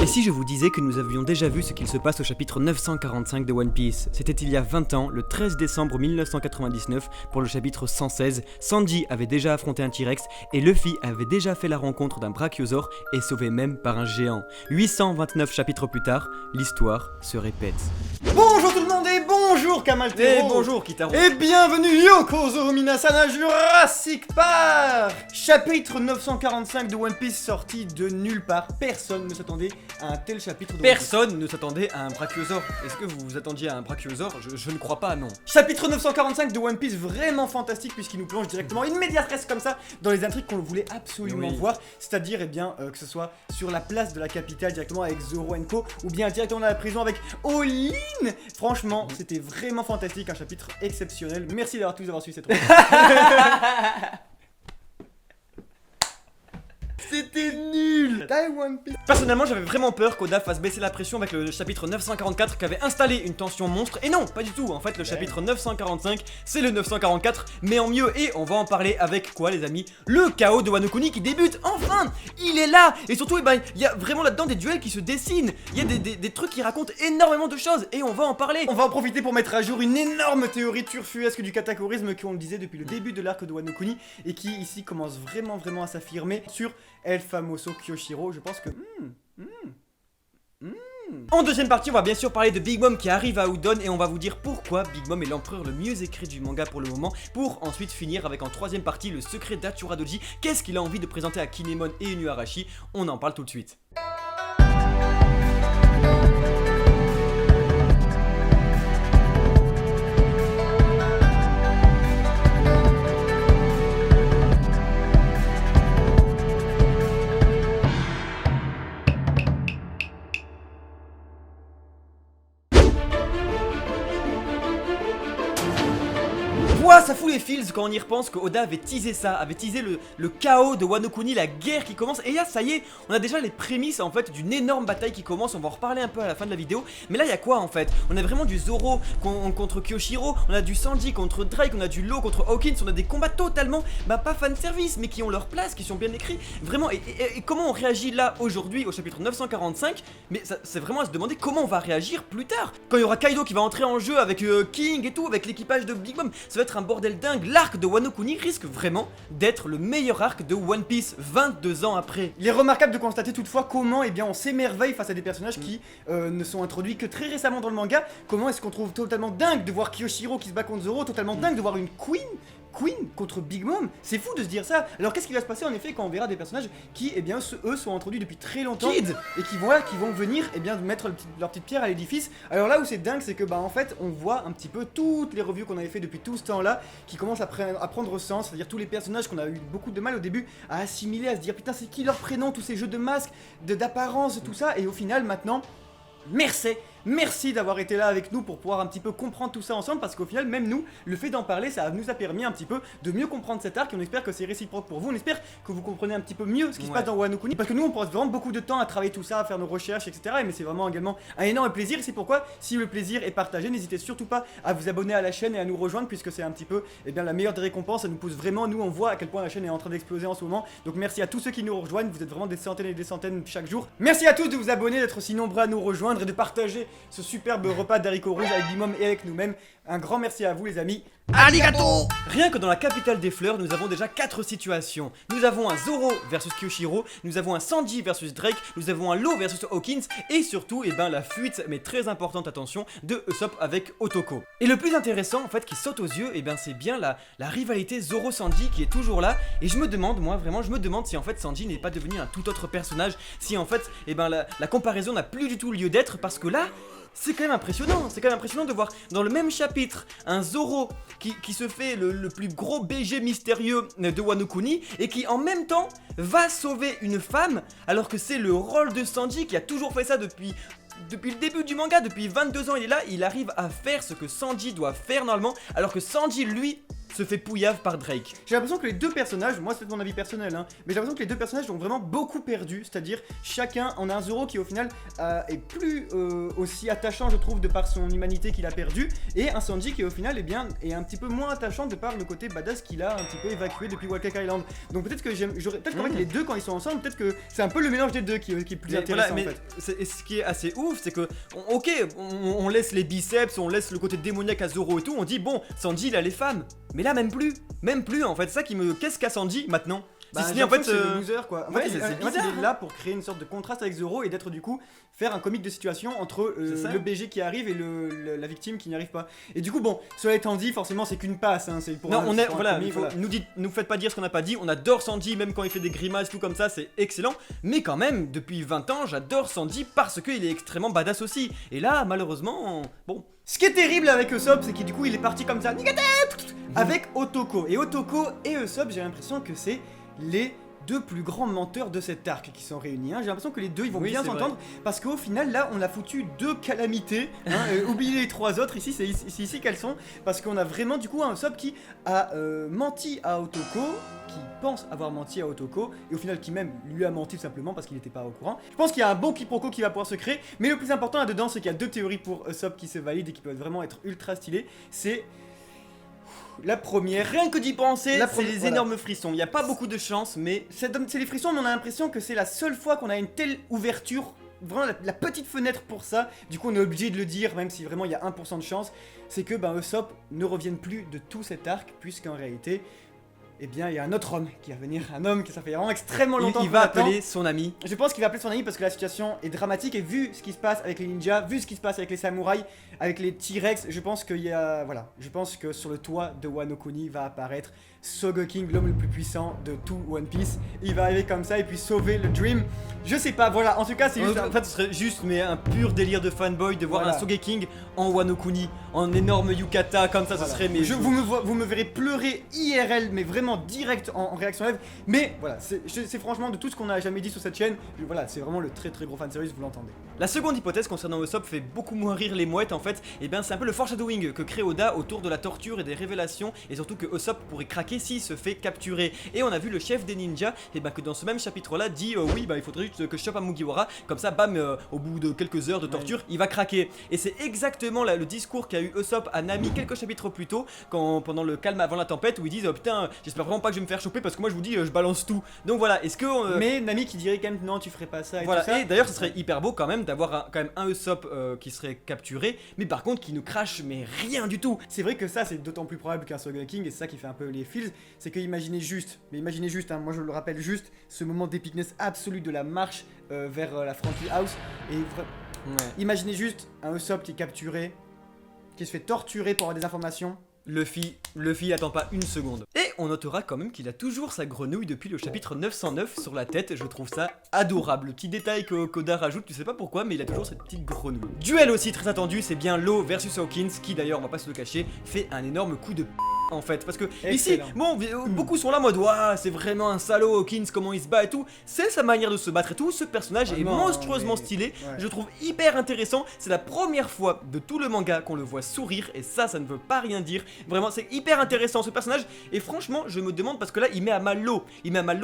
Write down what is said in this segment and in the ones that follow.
si je vous disais que nous avions déjà vu ce qu'il se passe au chapitre 945 de One Piece? C'était il y a 20 ans, le 13 décembre 1999, pour le chapitre 116, Sanji avait déjà affronté un T-Rex et Luffy avait déjà fait la rencontre d'un Brachiosaure et sauvé même par un géant. 829 chapitres plus tard, l'histoire se répète. Bonjour tout le monde et bonjour Kamaltero. Et bonjour Kitaro. Et bienvenue Yokozo Minasana Jurassic Park. Chapitre 945 de One Piece sorti de nulle part. Personne ne s'attendait à un tel chapitre de One Piece. Personne ne s'attendait à un Brachiosaure. Est-ce que vous vous attendiez à un Brachiosaure? Je ne crois pas, non. Chapitre 945 de One Piece, vraiment fantastique puisqu'il nous plonge directement in medias res comme ça dans les intrigues qu'on voulait absolument voir. C'est-à-dire que ce soit sur la place de la capitale directement avec Zoro & Co ou bien directement dans la prison avec Olin. Franchement, c'était vraiment fantastique, un chapitre exceptionnel. Merci d'avoir tous suivi cette vidéo. C'était nul. Personnellement, j'avais vraiment peur qu'Oda fasse baisser la pression avec le chapitre 944 qui avait installé une tension monstre. Et non, pas du tout. En fait, le chapitre 945, c'est le 944, mais en mieux. Et on va en parler avec quoi, les amis? Le chaos de Wano Kuni qui débute. Enfin, il est là. Et surtout, il y a vraiment là-dedans des duels qui se dessinent. Il y a des trucs qui racontent énormément de choses. Et on va en parler. On va en profiter pour mettre à jour une énorme théorie turfuesque du cataclysme qu'on le disait depuis le début de l'arc de Wano Kuni et qui ici commence vraiment à s'affirmer sur El Famoso Kyoshiro. Je pense que... En deuxième partie, on va bien sûr parler de Big Mom qui arrive à Udon et on va vous dire pourquoi Big Mom est l'empereur le mieux écrit du manga pour le moment, pour ensuite finir avec en troisième partie le secret d'Achura Doji. Qu'est-ce qu'il a envie de présenter à Kinemon et Inuarashi? On en parle tout de suite. Ça fout les feels quand on y repense que Oda avait teasé ça, avait teasé le chaos de Wano Kuni, la guerre qui commence. Et là, ça y est, on a déjà les prémices en fait d'une énorme bataille qui commence. On va en reparler un peu à la fin de la vidéo. Mais là, il y a quoi en fait? On a vraiment du Zoro contre Kyoshiro, on a du Sanji contre Drake, on a du Law contre Hawkins, on a des combats totalement, pas fanservice, mais qui ont leur place, qui sont bien écrits. Vraiment, et comment on réagit là aujourd'hui au chapitre 945? Mais c'est vraiment à se demander comment on va réagir plus tard. Quand il y aura Kaido qui va entrer en jeu avec King et tout, avec l'équipage de Big Mom, ça va être un bordel dingue. L'arc de Wano Kuni risque vraiment d'être le meilleur arc de One Piece 22 ans après. Il est remarquable de constater toutefois comment on s'émerveille face à des personnages qui ne sont introduits que très récemment dans le manga. Comment est-ce qu'on trouve totalement dingue de voir Kyoshiro qui se bat contre Zoro, totalement dingue de voir une Queen contre Big Mom. C'est fou de se dire ça. Alors qu'est-ce qui va se passer en effet quand on verra des personnages qui eux sont introduits depuis très longtemps et qui vont venir mettre leur petite pierre à l'édifice. Alors là où c'est dingue, c'est que en fait on voit un petit peu toutes les reviews qu'on avait fait depuis tout ce temps là qui commencent à prendre sens, c'est-à-dire tous les personnages qu'on a eu beaucoup de mal au début à assimiler, à se dire putain c'est qui leur prénom, tous ces jeux de masques, d'apparence, tout ça, et au final maintenant Merci d'avoir été là avec nous pour pouvoir un petit peu comprendre tout ça ensemble, parce qu'au final même nous, le fait d'en parler, ça nous a permis un petit peu de mieux comprendre cet arc et on espère que c'est réciproque pour vous, on espère que vous comprenez un petit peu mieux ce qui se passe dans Wano Kuni, parce que nous on passe vraiment beaucoup de temps à travailler tout ça, à faire nos recherches etc, mais c'est vraiment également un énorme plaisir et c'est pourquoi si le plaisir est partagé, n'hésitez surtout pas à vous abonner à la chaîne et à nous rejoindre puisque c'est un petit peu la meilleure des récompenses, ça nous pousse vraiment, nous on voit à quel point la chaîne est en train d'exploser en ce moment, donc merci à tous ceux qui nous rejoignent, vous êtes vraiment des centaines et des centaines chaque jour, merci à tous de vous abonner, d'être aussi nombreux à nous rejoindre et de partager ce superbe repas d'haricots rouges avec Big Mom et avec nous-mêmes. Un grand merci à vous les amis. Arigato! Rien que dans la capitale des fleurs, nous avons déjà 4 situations. Nous avons un Zoro versus Kyoshiro, nous avons un Sanji versus Drake, nous avons un Law versus Hawkins et surtout la fuite, mais très importante attention, de Usopp avec Otoko. Et le plus intéressant en fait qui saute aux yeux, c'est bien la rivalité Zoro-Sanji qui est toujours là. Et je me demande, moi vraiment, si en fait Sanji n'est pas devenu un tout autre personnage, si en fait la comparaison n'a plus du tout lieu d'être, parce que là c'est quand même impressionnant, de voir dans le même chapitre un Zoro qui se fait le plus gros BG mystérieux de Wano Kuni et qui en même temps va sauver une femme alors que c'est le rôle de Sanji qui a toujours fait ça depuis le début du manga, depuis 22 ans il est là, il arrive à faire ce que Sanji doit faire normalement alors que Sanji lui se fait pouillave par Drake. J'ai l'impression que les deux personnages, moi c'est mon avis personnel mais j'ai l'impression que les deux personnages ont vraiment beaucoup perdu, c'est-à-dire chacun, on a un Zoro qui au final est plus aussi attaché attachant je trouve de par son humanité qu'il a perdu, et un Sanji qui au final eh bien, est un petit peu moins attachant de par le côté badass qu'il a un petit peu évacué depuis Whole Cake Island. Donc peut-être que peut-être qu'en fait les deux quand ils sont ensemble, peut-être que c'est un peu le mélange des deux qui est plus intéressant voilà, en fait. Et ce qui est assez ouf, c'est que, on laisse les biceps, on laisse le côté démoniaque à Zoro et tout, on dit bon, Sanji il a les femmes, mais là même plus en fait, c'est ça qui me... Qu'est-ce qu'a Sanji maintenant? Bah, Si ce n'est en fait c'est le loser quoi. En ouais, fait, c'est en fait, bizarre, il est là pour créer une sorte de contraste avec Zoro et d'être du coup faire un comique de situation entre le BG qui arrive et la victime qui n'y arrive pas. Et du coup bon, cela étant dit, forcément c'est qu'une passe, hein, c'est pour non, un, pour un voilà, comique, voilà. nous faites pas dire ce qu'on n'a pas dit, on adore Sanji, même quand il fait des grimaces, tout comme ça, c'est excellent, mais quand même, depuis 20 ans, j'adore Sanji parce qu'il est extrêmement badass aussi, et là, malheureusement, bon... Ce qui est terrible avec Usopp, c'est que du coup il est parti comme ça, avec Otoko. Et Otoko et Usopp, j'ai l'impression que c'est les deux plus grands menteurs de cet arc qui sont réunis. Hein. J'ai l'impression que les deux ils vont bien s'entendre parce qu'au final là on a foutu deux calamités. Hein, oubliez les trois autres, ici c'est ici qu'elles sont. Parce qu'on a vraiment du coup un Usopp qui a menti à Otoko, qui pense avoir menti à Otoko, et au final qui même lui a menti tout simplement parce qu'il n'était pas au courant. Je pense qu'il y a un bon quiproquo qui va pouvoir se créer, mais le plus important là-dedans c'est qu'il y a deux théories pour Usopp qui se valident et qui peuvent vraiment être ultra stylées. C'est... La première, rien que d'y penser, c'est les voilà. énormes frissons. Il n'y a pas beaucoup de chance, mais c'est les frissons, mais on a l'impression que c'est la seule fois qu'on a une telle ouverture, vraiment la petite fenêtre pour ça. Du coup, on est obligé de le dire, même si vraiment il y a 1% de chance. C'est que Usopp ne revienne plus de tout cet arc, puisqu'en réalité, eh bien, il y a un autre homme qui va venir, un homme que ça fait vraiment extrêmement longtemps. Il va appeler son ami. Je pense qu'il va appeler son ami parce que la situation est dramatique et vu ce qui se passe avec les ninjas, vu ce qui se passe avec les samouraïs, avec les T-Rex, je pense qu'il y a... Voilà, je pense que sur le toit de Wano Kuni va apparaître Sogeking, l'homme le plus puissant de tout One Piece. Il va arriver comme ça et puis sauver le Dream. Je sais pas, voilà, en tout cas c'est juste... En fait ce serait juste mais un pur délire de fanboy de voir un Sogeking en Wano Kuni, en énorme yukata comme ça, ce serait... Mais vous me verrez pleurer IRL, mais vraiment direct en réaction live. Mais voilà, c'est franchement de tout ce qu'on a jamais dit sur cette chaîne, voilà, c'est vraiment le très gros fanservice, vous l'entendez. La seconde hypothèse concernant Usopp fait beaucoup moins rire les mouettes en fait, et bien c'est un peu le foreshadowing que crée Oda autour de la torture et des révélations, et surtout que Usopp pourrait craquer s'il se fait capturer. Et on a vu le chef des ninjas, et bien que dans ce même chapitre là dit oui il faudrait juste que je chope un Mugiwara, comme ça bam au bout de quelques heures de torture il va craquer. Et c'est exactement là, le discours qu'a eu Usopp à Nami quelques chapitres plus tôt, pendant le calme avant la tempête, où ils disent oh putain j'espère vraiment pas que je vais me faire choper parce que moi je vous dis je balance tout. Donc voilà, est-ce que... Mais Nami qui dirait quand même non tu ferais pas ça et voilà, tout ça. et d'ailleurs ce serait hyper beau quand même d'avoir quand même un Usopp qui serait capturé, mais par contre qui ne crache mais rien du tout. C'est vrai que ça c'est d'autant plus probable qu'un Sogeking, et c'est ça qui fait un peu les feels, c'est que imaginez juste, hein, moi je le rappelle juste, ce moment d'épicness absolu de la marche vers la Frankie House, et imaginez juste un Usopp qui est capturé, qui se fait torturer pour avoir des informations. Luffy attend pas une seconde. Et on notera quand même qu'il a toujours sa grenouille depuis le chapitre 909 sur la tête, je trouve ça adorable. Le petit détail que Koda rajoute, tu sais pas pourquoi, mais il a toujours cette petite grenouille. Duel aussi très attendu, c'est bien Law versus Hawkins, qui d'ailleurs, on va pas se le cacher, fait un énorme coup de en fait, parce que ici, bon, beaucoup sont là en mode ouah, c'est vraiment un salaud Hawkins, comment il se bat et tout, c'est sa manière de se battre et tout, ce personnage est monstrueusement stylé, je trouve hyper intéressant, c'est la première fois de tout le manga qu'on le voit sourire, et ça ne veut pas rien dire, vraiment c'est hyper intéressant ce personnage, et franchement je me demande parce que là il met à mal l'eau,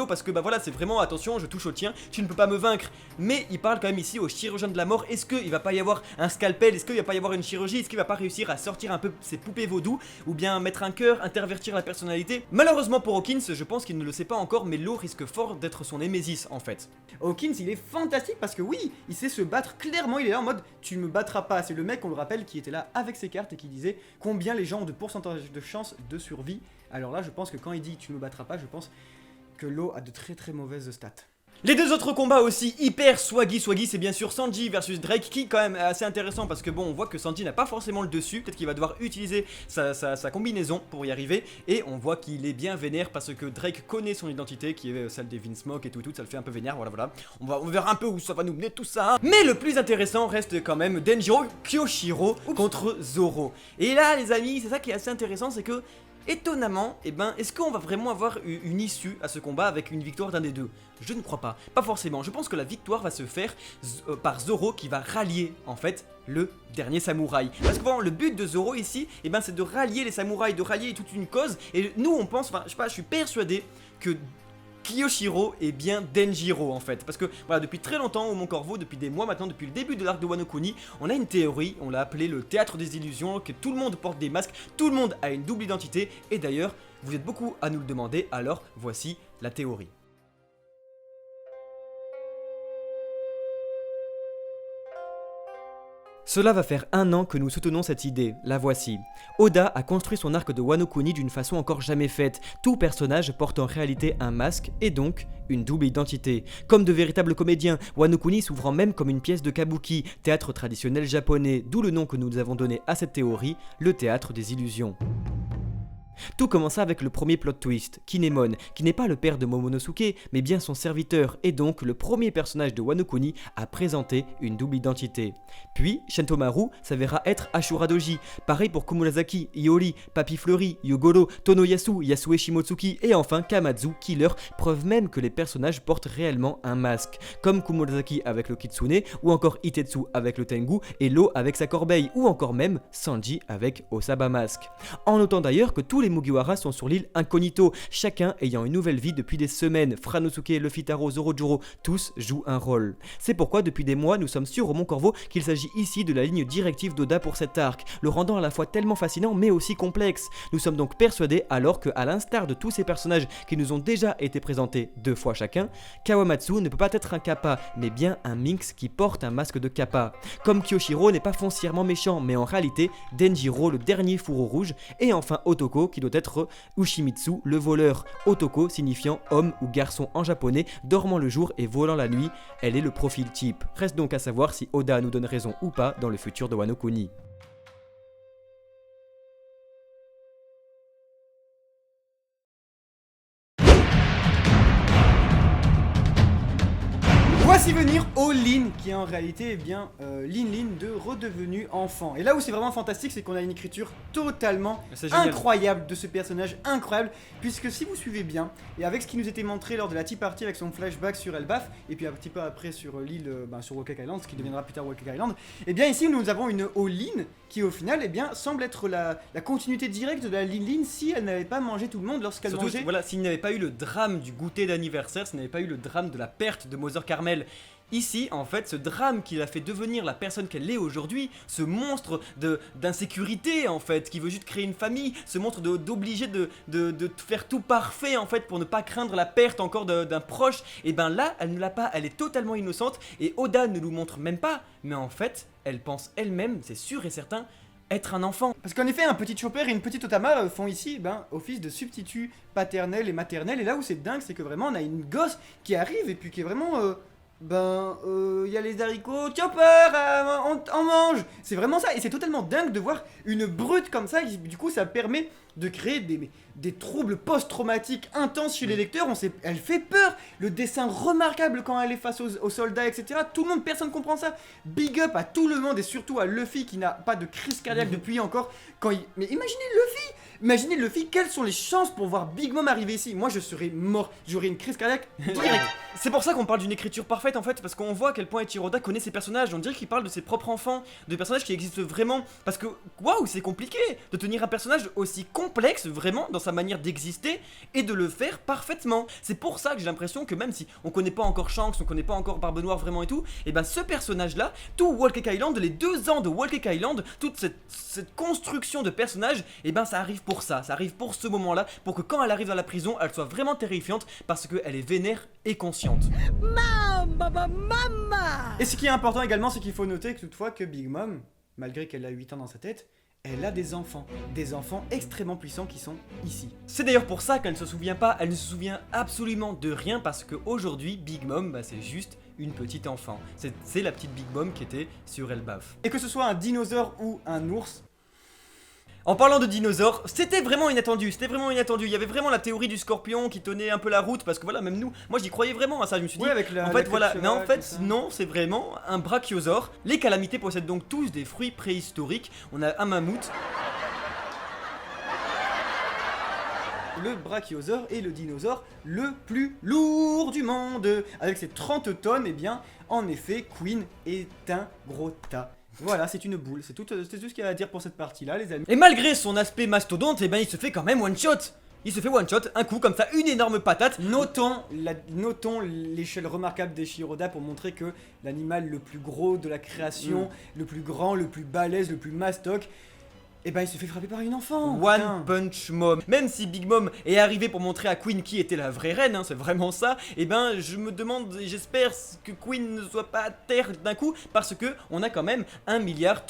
parce que voilà c'est vraiment attention je touche au tien, tu ne peux pas me vaincre, mais il parle quand même ici au chirurgien de la mort, est-ce qu'il va pas y avoir un scalpel, est-ce qu'il va pas y avoir une chirurgie, est-ce qu'il va pas réussir à sortir un peu ses poupées vaudou, ou bien mettre un cœur, intervertir la personnalité. Malheureusement pour Hawkins, je pense qu'il ne le sait pas encore, mais Law risque fort d'être son némésis en fait. Hawkins il est fantastique parce que oui, il sait se battre clairement, il est là en mode tu me battras pas, c'est le mec on le rappelle qui était là avec ses cartes et qui disait combien les gens ont de pourcentage de chance de survie. Alors là je pense que quand il dit tu me battras pas, je pense que Law a de très mauvaises stats. Les deux autres combats aussi hyper swaggy, c'est bien sûr Sanji versus Drake, qui quand même est assez intéressant parce que bon on voit que Sanji n'a pas forcément le dessus, peut-être qu'il va devoir utiliser sa combinaison pour y arriver, et on voit qu'il est bien vénère parce que Drake connaît son identité qui est celle des Vinsmoke et tout, ça le fait un peu vénère, voilà. On verra un peu où ça va nous mener tout ça, hein. Mais le plus intéressant reste quand même Denjiro Kyoshiro contre Zoro. Et là les amis, c'est ça qui est assez intéressant, c'est que étonnamment, est-ce qu'on va vraiment avoir une issue à ce combat avec une victoire d'un des deux? Je ne crois pas, pas forcément. Je pense que la victoire va se faire par Zoro qui va rallier en fait le dernier samouraï. Parce que bon, le but de Zoro ici, c'est de rallier les samouraïs, de rallier toute une cause. Et nous on pense, enfin je sais pas, je suis persuadé que Kiyoshiro est bien Denjiro en fait. Parce que voilà, depuis très longtemps au Mont Corvo, depuis des mois maintenant, depuis le début de l'arc de Wano Kuni, on a une théorie, on l'a appelé le théâtre des illusions, que tout le monde porte des masques, tout le monde a une double identité, et d'ailleurs, vous êtes beaucoup à nous le demander, alors voici la théorie. Cela va faire 1 an que nous soutenons cette idée, la voici. Oda a construit son arc de Wano Kuni d'une façon encore jamais faite. Tout personnage porte en réalité un masque et donc une double identité. Comme de véritables comédiens, Wano Kuni s'ouvrant même comme une pièce de kabuki, théâtre traditionnel japonais, d'où le nom que nous avons donné à cette théorie, le théâtre des illusions. Tout commença avec le premier plot twist, Kinemon, qui n'est pas le père de Momonosuke, mais bien son serviteur, et donc le premier personnage de Wano Kuni à présenter une double identité. Puis, Shentomaru s'avéra être Ashura Doji, pareil pour Komurasaki, Iori, Papifleury, Yogoro, Tonoyasu, Yasue Shimotsuki, et enfin Kamadzu, Killer, preuve même que les personnages portent réellement un masque, comme Komurasaki avec le Kitsune, ou encore Itetsu avec le Tengu, et Lo avec sa corbeille, ou encore même Sanji avec Osaba Mask. En notant d'ailleurs que tous les Mugiwara sont sur l'île incognito, chacun ayant une nouvelle vie depuis des semaines. Franosuke, Luffy Taro, Zorojuro, tous jouent un rôle. C'est pourquoi depuis des mois nous sommes sûrs au Mont Corvo qu'il s'agit ici de la ligne directive d'Oda pour cet arc, le rendant à la fois tellement fascinant mais aussi complexe. Nous sommes donc persuadés alors que, à l'instar de tous ces personnages qui nous ont déjà été présentés 2 fois chacun, Kawamatsu ne peut pas être un kappa, mais bien un minx qui porte un masque de kappa. Comme Kyoshiro n'est pas foncièrement méchant, mais en réalité Denjiro le dernier fourreau rouge, et enfin Otoko qui doit être Ushimitsu, le voleur. Otoko signifiant homme ou garçon en japonais, dormant le jour et volant la nuit. Elle est le profil type. Reste donc à savoir si Oda nous donne raison ou pas dans le futur de Wano Kuni. Voici venir All-In, qui est en réalité eh bien Lin de redevenu enfant. Et là où c'est vraiment fantastique, c'est qu'on a une écriture totalement incroyable de ce personnage, incroyable, puisque si vous suivez bien, et avec ce qui nous était montré lors de la Tea Party avec son flashback sur Elbaf, et puis un petit peu après sur l'île, sur Whole Cake Island, ce qui deviendra plus tard Whole Cake Island, et bien ici nous avons une All-In qui au final eh bien, semble être la continuité directe de la Lin si elle n'avait pas mangé tout le monde lorsqu'elle mangeait. Voilà, s'il n'y avait pas eu le drame du goûter d'anniversaire, s'il n'y avait pas eu le drame de la perte de Mother Carmel. Ici, en fait, ce drame qui l'a fait devenir la personne qu'elle est aujourd'hui, ce monstre d'insécurité, en fait, qui veut juste créer une famille, ce monstre d'obliger de faire tout parfait, en fait, pour ne pas craindre la perte encore d'un proche, et ben là, elle ne l'a pas, elle est totalement innocente, et Oda ne nous montre même pas, mais en fait, elle pense elle-même, c'est sûr et certain, être un enfant. Parce qu'en effet, un petit Chopper et une petite Otama font ici office de substitut paternel et maternel, et là où c'est dingue, c'est que vraiment, on a une gosse qui arrive, et puis qui est vraiment... y a les haricots, Chopper, on mange. C'est vraiment ça, et c'est totalement dingue de voir une brute comme ça, et du coup ça permet de créer des troubles post-traumatiques intenses chez les lecteurs. Elle fait peur, le dessin remarquable quand elle est face aux soldats, etc. Tout le monde, personne comprend ça. Big up à tout le monde, et surtout à Luffy qui n'a pas de crise cardiaque depuis encore. Mais imaginez Luffy, quelles sont les chances pour voir Big Mom arriver ici? Moi je serais mort, j'aurais une crise cardiaque direct. C'est pour ça qu'on parle d'une écriture parfaite en fait, parce qu'on voit à quel point Eiichiro Oda connaît ses personnages. On dirait qu'il parle de ses propres enfants, de personnages qui existent vraiment. Parce que waouh, c'est compliqué de tenir un personnage aussi complexe vraiment dans sa manière d'exister et de le faire parfaitement. C'est pour ça que j'ai l'impression que même si on connaît pas encore Shanks, on connaît pas encore Barbe Noire vraiment et tout, et ben ce personnage là, tout Whole Cake Island, les 2 ans de Whole Cake Island, toute cette construction de personnages, et ben ça arrive pour ça arrive pour ce moment là, pour que quand elle arrive dans la prison, elle soit vraiment terrifiante parce qu'elle est vénère et consciente. Et ce qui est important également, c'est qu'il faut noter que toutefois que Big Mom, malgré qu'elle a 8 ans dans sa tête, elle a des enfants extrêmement puissants qui sont ici. C'est d'ailleurs pour ça qu'elle ne se souvient pas, elle ne se souvient absolument de rien, parce qu'aujourd'hui, Big Mom, c'est juste une petite enfant. C'est la petite Big Mom qui était sur Elbaf. Et que ce soit un dinosaure ou un ours, en parlant de dinosaures, c'était vraiment inattendu, il y avait vraiment la théorie du scorpion qui tenait un peu la route, parce que voilà, même nous, moi j'y croyais vraiment à ça, je me suis dit, avec en fait voilà, mais en fait non, c'est vraiment un brachiosaure. Les calamités possèdent donc tous des fruits préhistoriques, on a un mammouth. Le brachiosaure est le dinosaure le plus lourd du monde. Avec ses 30 tonnes, et bien, en effet, Queen est un gros tas. Voilà, c'est une boule, c'est tout ce qu'il y a à dire pour cette partie-là, les amis. Et malgré son aspect mastodonte, eh ben il se fait quand même one shot. il se fait one shot, un coup comme ça, une énorme patate. Notons l'échelle remarquable des Shiroda pour montrer que l'animal le plus gros de la création, le plus grand, le plus balèze, le plus mastoc, et ben il se fait frapper par une enfant. One putain. Punch Mom. Même si Big Mom est arrivé pour montrer à Queen qui était la vraie reine, hein, c'est vraiment ça, et ben je me demande et j'espère que Queen ne soit pas à terre d'un coup, parce que on a quand même 1,3 milliard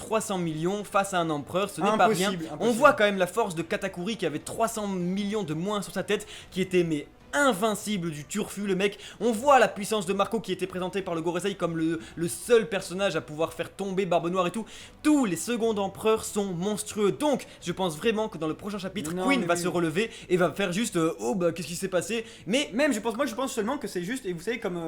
face à un empereur, ce n'est pas rien. On voit quand même la force de Katakuri qui avait 300 millions de moins sur sa tête, qui était mais invincible du turfu le mec. On voit la puissance de Marco qui était présenté par le Gorosei comme le seul personnage à pouvoir faire tomber Barbe Noire et tout. Tous les secondes empereurs sont monstrueux, donc je pense vraiment que dans le prochain chapitre Queen va se relever et va faire juste oh bah qu'est-ce qui s'est passé. Mais même je pense seulement que c'est juste, et vous savez comme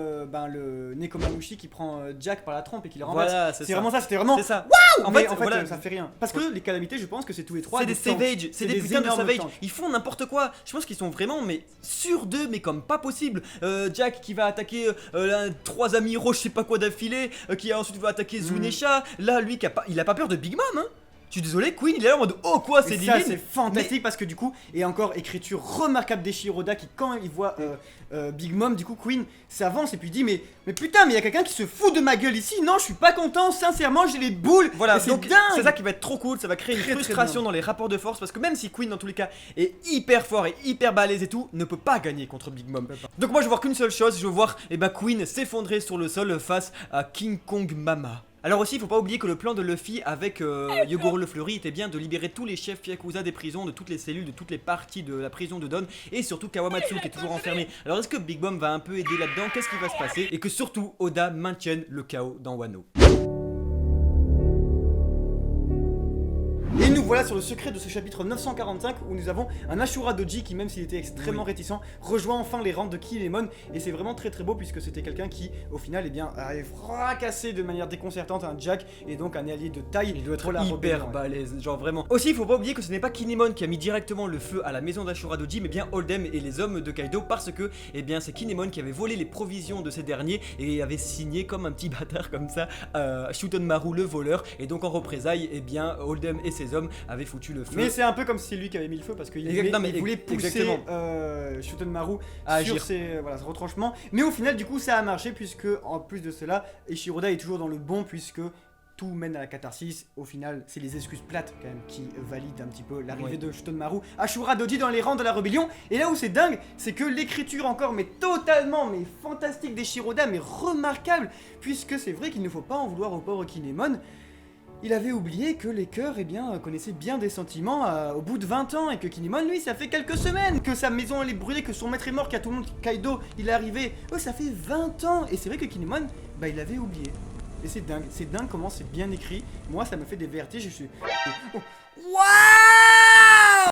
le Nekomamushi qui prend Jack par la trompe et qui le renverse. Voilà, c'est vraiment ça, c'était vraiment c'est ça. Waouh. En fait voilà, ça fait rien. Parce que les calamités, je pense que c'est tous les trois. C'est des Savage, c'est des putains de énormes Savage. tanks. Ils font n'importe quoi. Je pense qu'ils sont vraiment mais sûrs d'eux, mais comme pas possible. Jack qui va attaquer 3 amis héros, je sais pas quoi d'affilée, qui ensuite va attaquer Zunesha. Là, lui, il a pas peur de Big Mom, hein. Je suis désolé, Queen, il est là en mode oh quoi, c'est divine. Ça, c'est fantastique parce que du coup, et encore écriture remarquable des Shiroda qui, quand il voit Big Mom, du coup, Queen s'avance et puis dit mais putain, mais il y a quelqu'un qui se fout de ma gueule ici. Non, je suis pas content, sincèrement, j'ai les boules. Voilà, c'est donc dingue. c'est ça qui va être trop cool. Ça va créer une frustration dans les rapports de force parce que même si Queen, dans tous les cas, est hyper fort et hyper balèze et tout, ne peut pas gagner contre Big Mom. Donc, moi, je veux voir qu'une seule chose, je veux voir Queen s'effondrer sur le sol face à King Kong Mama. Alors aussi, il faut pas oublier que le plan de Luffy avec Yogoro le Fleuri était bien de libérer tous les chefs Yakuza des prisons, de toutes les cellules, de toutes les parties de la prison de Don, et surtout Kawamatsu qui est toujours enfermé. Alors est-ce que Big Mom va un peu aider là-dedans? Qu'est-ce qui va se passer? Et que surtout Oda maintienne le chaos dans Wano. Et nous voilà sur le secret de ce chapitre 945 où nous avons un Ashura Doji qui, même s'il était extrêmement réticent, rejoint enfin les rangs de Kinemon. Et c'est vraiment très beau puisque c'était quelqu'un qui, au final, a fracassé de manière déconcertante un Jack et donc un allié de taille. Il doit être hyper balèze, genre vraiment. Aussi, il faut pas oublier que ce n'est pas Kinemon qui a mis directement le feu à la maison d'Ashura Doji, mais bien Oldem et les hommes de Kaido parce que, c'est Kinemon qui avait volé les provisions de ces derniers et avait signé comme un petit bâtard comme ça Shutonmaru le voleur. Et donc en représailles, Oldem et ses hommes avaient foutu le feu. Mais c'est un peu comme si c'est lui qui avait mis le feu parce qu'il voulait pousser Shutonmaru sur ses retranchements. Mais au final, du coup, ça a marché puisque, en plus de cela, Ishiroda est toujours dans le bon puisque tout mène à la catharsis. Au final, c'est les excuses plates quand même qui valident un petit peu l'arrivée de Shutonmaru, Ashura Doji dans les rangs de la rébellion. Et là où c'est dingue, c'est que l'écriture encore, mais totalement, mais fantastique des Shiroda, mais remarquable, puisque c'est vrai qu'il ne faut pas en vouloir au pauvre Kinemon. Il avait oublié que les cœurs connaissaient bien des sentiments au bout de 20 ans et que Kinemon, lui, ça fait quelques semaines que sa maison elle est brûlée, que son maître est mort, qu'à tout le monde, Kaido, il est arrivé. Oh, ça fait 20 ans. Et c'est vrai que Kinemon, il avait oublié. Et c'est dingue comment c'est bien écrit. Moi, ça me fait des vertiges, je suis... Waouh!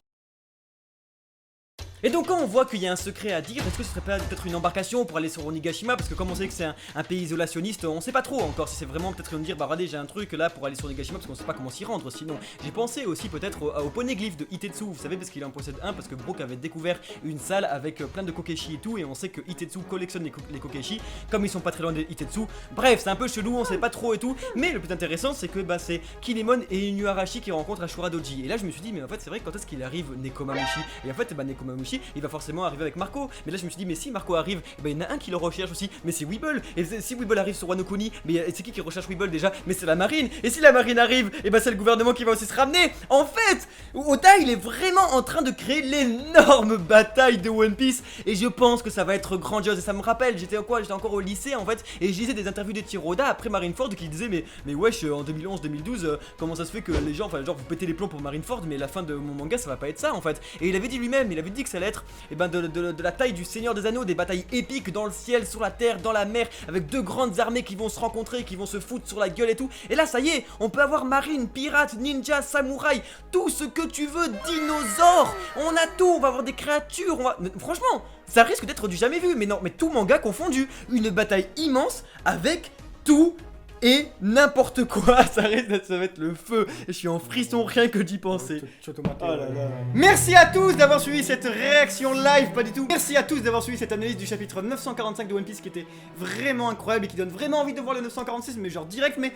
Et donc quand on voit qu'il y a un secret à dire, est-ce que ce serait pas peut-être une embarcation pour aller sur Onigashima? Parce que comme on sait que c'est un pays isolationniste, on sait pas trop encore si c'est vraiment peut-être une dire bah regardez j'ai un truc là pour aller sur Onigashima parce qu'on sait pas comment s'y rendre sinon. J'ai pensé aussi peut-être au poneglyphe de Itetsu, vous savez parce qu'il en possède un, parce que Brook avait découvert une salle avec plein de kokeshi et tout, et on sait que Itetsu collectionne les kokeshi, comme ils sont pas très loin de Itetsu. Bref, c'est un peu chelou, on sait pas trop et tout, mais le plus intéressant c'est que c'est Kinemon et Inuarashi qui rencontrent Ashura Doji. Et là je me suis dit mais en fait c'est vrai quand est-ce qu'il arrive Nekomamushi? Et en fait Nekomamushi il va forcément arriver avec Marco. Mais là je me suis dit mais si Marco arrive, il y en a un qui le recherche aussi, mais c'est Weeble. Et si Weeble arrive sur Wano Kuni, mais c'est qui recherche Weeble déjà? Mais c'est la marine. Et si la marine arrive, c'est le gouvernement qui va aussi se ramener. En fait, Oda il est vraiment en train de créer l'énorme bataille de One Piece. Et je pense que ça va être grandiose. Et ça me rappelle, j'étais encore au lycée en fait, et je lisais des interviews de Tiro Oda après Marineford qui disait mais wesh en 2011-2012 comment ça se fait que les gens, genre vous pétez les plombs pour Marineford, mais la fin de mon manga ça va pas être ça en fait. Et il avait dit lui-même, il avait dit que ça allait être de la taille du Seigneur des Anneaux, des batailles épiques dans le ciel, sur la terre, dans la mer, avec deux grandes armées qui vont se rencontrer, qui vont se foutre sur la gueule et tout. Et là ça y est, on peut avoir marine, pirate, ninja, samouraï, tout ce que tu veux, dinosaures. On a tout, on va avoir des créatures, franchement, ça risque d'être du jamais vu. Mais non, mais tout manga confondu, une bataille immense avec tout et n'importe quoi, ça va être le feu. Je suis en frisson rien que d'y penser. Merci à tous d'avoir suivi cette réaction live, pas du tout. Merci à tous d'avoir suivi cette analyse du chapitre 945 de One Piece qui était vraiment incroyable et qui donne vraiment envie de voir le 946, mais genre direct. Mais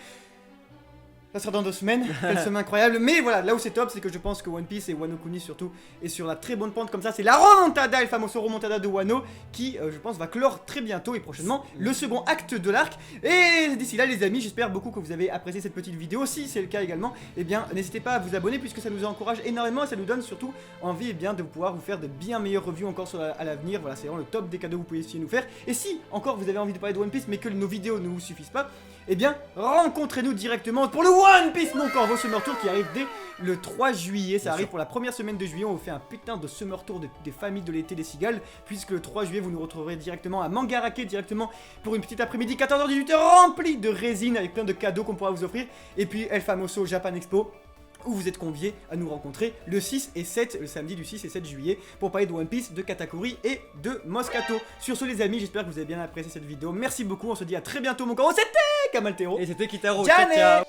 Ça sera dans 2 semaines, quelle semaine incroyable. Mais voilà, là où c'est top, c'est que je pense que One Piece et Wano Kuni surtout est sur la très bonne pente comme ça. C'est la remontada, le fameux remontada de Wano qui, je pense, va clore très bientôt et prochainement le second acte de l'arc. Et d'ici là, les amis, j'espère beaucoup que vous avez apprécié cette petite vidéo. Si c'est le cas également, eh bien, n'hésitez pas à vous abonner puisque ça nous encourage énormément et ça nous donne surtout envie de pouvoir vous faire de bien meilleures reviews encore à l'avenir. Voilà, c'est vraiment le top des cadeaux que vous pouvez essayer de nous faire. Et si encore vous avez envie de parler de One Piece mais que nos vidéos ne vous suffisent pas, eh bien, rencontrez-nous directement pour le One Piece Mon Corvo Summer Tour qui arrive dès le 3 juillet. Ça arrive pour la première semaine de juillet. On vous fait un putain de Summer Tour des familles de l'été des cigales. Puisque le 3 juillet, vous nous retrouverez directement à Mangarake, directement pour une petite après-midi 14h-18h remplie de résine avec plein de cadeaux qu'on pourra vous offrir. Et puis El Famoso Japan Expo, où vous êtes conviés à nous rencontrer le 6 et 7, le samedi du 6 et 7 juillet, pour parler de One Piece, de Katakuri et de Moscato. Sur ce les amis, j'espère que vous avez bien apprécié cette vidéo. Merci beaucoup, on se dit à très bientôt mon corps. C'était Kamaltero. Et c'était Kitaro. Ciao, Ciao, ciao.